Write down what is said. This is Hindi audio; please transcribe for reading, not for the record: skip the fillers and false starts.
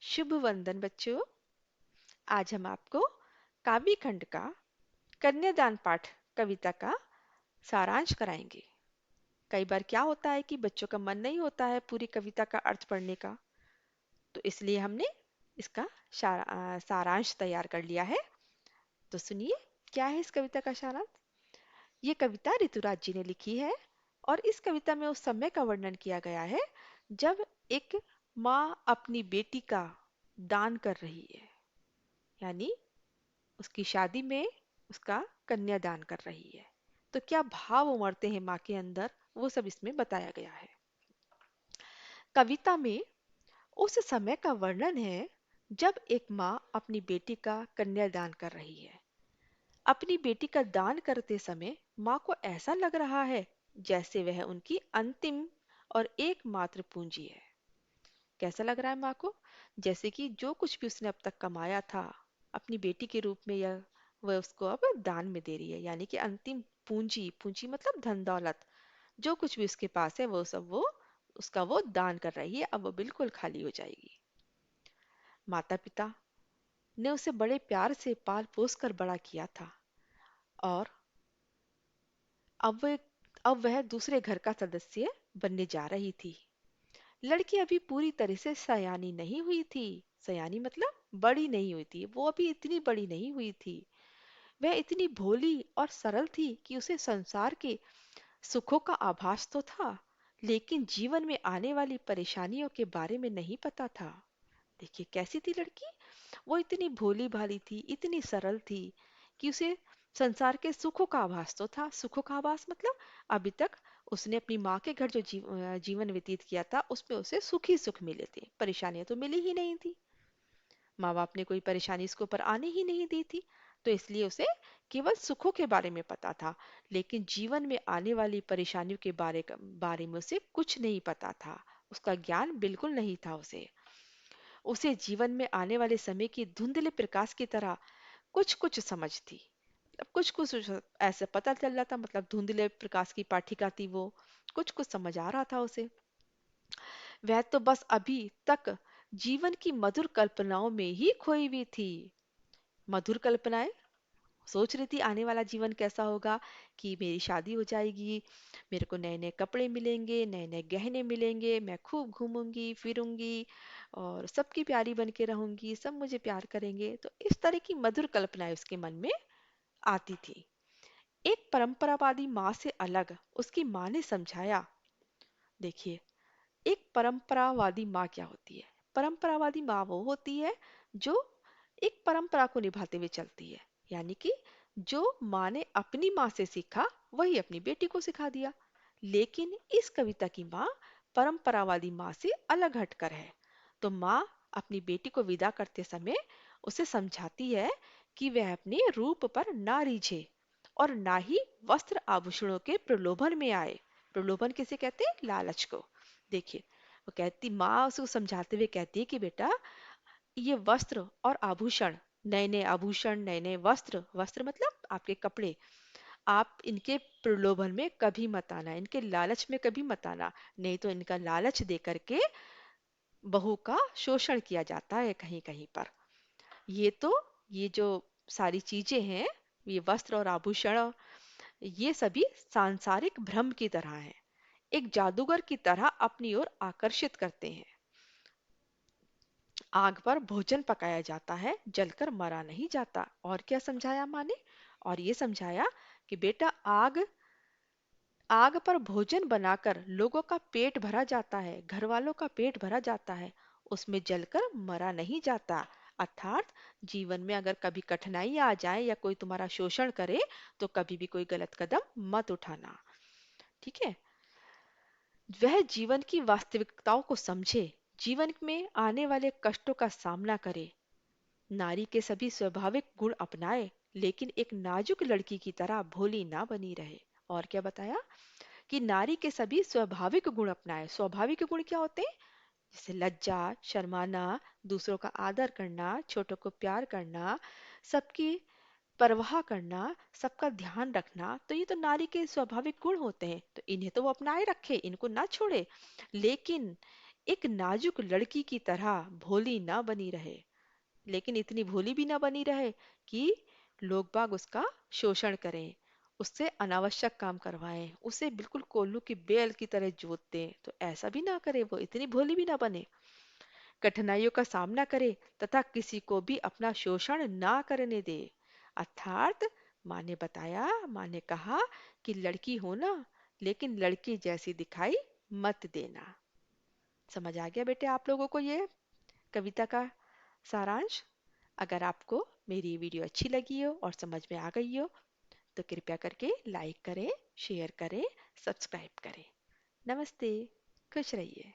शुभ वंदन बच्चों। आज हम आपको काव्य खंड का कन्यादान पाठ कविता का सारांश कराएंगे। कई बार क्या होता है कि बच्चों का मन नहीं होता है पूरी कविता का अर्थ पढ़ने का, तो इसलिए हमने इसका सारांश तैयार कर लिया है। तो सुनिए, क्या है इस कविता का सारांश। ये कविता ऋतुराज जी ने लिखी है और इस कविता में उस समय का वर्णन किया गया है जब एक माँ अपनी बेटी का दान कर रही है, यानी उसकी शादी में उसका कन्यादान कर रही है। तो क्या भाव उमड़ते हैं माँ के अंदर, वो सब इसमें बताया गया है। कविता में उस समय का वर्णन है जब एक माँ अपनी बेटी का कन्यादान कर रही है। अपनी बेटी का दान करते समय माँ को ऐसा लग रहा है जैसे वह उनकी अंतिम और एकमात्र पूंजी है। कैसा लग रहा है माँ को? जैसे कि जो कुछ भी उसने अब तक कमाया था अपनी बेटी के रूप में, या वह उसको अब दान में दे रही है, यानी कि अंतिम पूंजी। पूंजी मतलब धन दौलत। जो कुछ भी उसके पास है वो सब वो उसका वो दान कर रही है। अब वो बिल्कुल खाली हो जाएगी। माता पिता ने उसे बड़े प्यार से पाल पोस कर बड़ा किया था और अब अब वह दूसरे घर का सदस्य बनने जा रही थी। लड़की अभी पूरी तरह से सयानी नहीं हुई थी। सयानी मतलब बड़ी नहीं हुई थी, वो अभी इतनी बड़ी नहीं हुई थी। वह इतनी भोली और सरल थी कि उसे संसार के सुखों का आभास तो था, लेकिन जीवन में आने वाली परेशानियों के बारे में नहीं पता था। देखिए कैसी थी लड़की। वो इतनी भोली भाली थी, इतनी सरल थी कि उसे संसार के सुखों का आभास तो था। सुखों का आभास मतलब अभी तक उसने अपनी माँ के घर जो जीवन व्यतीत किया था उसमें उसे सुख ही सुख मिले थे, परेशानियां तो मिली ही नहीं थी। माँ बाप ने कोई परेशानी इसके ऊपर आने ही नहीं दी थी, तो इसलिए उसे केवल सुखों के बारे में पता था, लेकिन जीवन में आने वाली परेशानियों के बारे में उसे कुछ नहीं पता था। उसका ज्ञान बिल्कुल नहीं था उसे। उसे जीवन में आने वाले समय की धुंधले प्रकाश की तरह कुछ कुछ समझ थी। अब कुछ कुछ ऐसे पता चल रहा था, मतलब धुंधले प्रकाश की पाठिका थी वो। कुछ कुछ समझ आ रहा था उसे। वह तो बस अभी तक जीवन की मधुर कल्पनाओं में ही खोई हुई थी। मधुर कल्पनाएं सोच रही थी आने वाला जीवन कैसा होगा, कि मेरी शादी हो जाएगी, मेरे को नए नए कपड़े मिलेंगे, नए नए गहने मिलेंगे, मैं खूब घूमूंगी फिरूंगी और सबकी प्यारी बन के रहूंगी, सब मुझे प्यार करेंगे। तो इस तरह की मधुर कल्पनाएं उसके मन में आती थी। एक परंपरावादी माँ से अलग उसकी माँ ने समझाया। देखिए, एक परंपरावादी माँ क्या होती है? परंपरावादी माँ वो होती है जो एक परंपरा को निभाते हुए चलती है, यानी कि जो माँ ने अपनी माँ से सीखा वही अपनी बेटी को सिखा दिया। लेकिन इस कविता की माँ परंपरावादी माँ से अलग हटकर है। तो माँ अपनी बेटी को विदा करते समय उसे समझाती है कि वह अपने रूप पर ना रीझे और ना ही वस्त्र आभूषणों के प्रलोभन में आए। प्रलोभन किसे कहते हैं? लालच को। देखिए, वो कहती, माँ उसको समझाते हुए कहती है कि बेटा, ये वस्त्र और आभूषण, नए नए आभूषण, नए नए वस्त्र, वस्त्र मतलब आपके कपड़े, आप इनके प्रलोभन में कभी मत आना, इनके लालच में कभी मत आना। नहीं तो इनका लालच दे करके बहू का शोषण किया जाता है कहीं कहीं पर। ये तो ये जो सारी चीजें हैं, ये वस्त्र और आभूषण, ये सभी सांसारिक भ्रम की तरह हैं, एक जादूगर की तरह अपनी ओर आकर्षित करते हैं। आग पर भोजन पकाया जाता है, जलकर मरा नहीं जाता। और क्या समझाया माँ ने? और ये समझाया कि बेटा, आग आग पर भोजन बनाकर लोगों का पेट भरा जाता है, घर वालों का पेट भरा जाता है, उसमें जलकर मरा नहीं जाता। अर्थात जीवन में अगर कभी कठिनाई आ जाए या कोई तुम्हारा शोषण करे तो कभी भी कोई गलत कदम मत उठाना। ठीक है? वह जीवन की वास्तविकताओं को समझे, जीवन में आने वाले कष्टों का सामना करे, नारी के सभी स्वाभाविक गुण अपनाए, लेकिन एक नाजुक लड़की की तरह भोली ना बनी रहे। और क्या बताया? कि नारी के सभी स्वाभाविक गुण अपनाए। स्वाभाविक गुण क्या होते हैं? जैसे लज्जा, शर्माना, दूसरों का आदर करना, छोटों को प्यार करना, सबकी परवाह करना, सबका ध्यान रखना, तो ये तो नारी के स्वाभाविक गुण होते हैं। तो इन्हें तो वो अपनाए रखे, इनको ना छोड़े। लेकिन एक नाजुक लड़की की तरह भोली ना बनी रहे, लेकिन इतनी भोली भी ना बनी रहे कि लोग बाग उसका शोषण करें, उससे अनावश्यक काम करवाएं, उसे बिल्कुल कोल्लू की बेल की तरह जोत दें। तो ऐसा भी ना करे, वो इतनी भोली भी ना बने। कठिनाइयों का सामना करे तथा किसी को भी अपना शोषण ना करने दे। अर्थात माँ ने कहा कि लड़की हो ना, लेकिन लड़की जैसी दिखाई मत देना। समझ आ गया बेटे आप लोगों को ये कविता का सारांश? अगर आपको मेरी वीडियो अच्छी लगी हो और समझ में आ गई हो तो कृपया करके लाइक करें, शेयर करें, सब्सक्राइब करें। नमस्ते, खुश रहिए।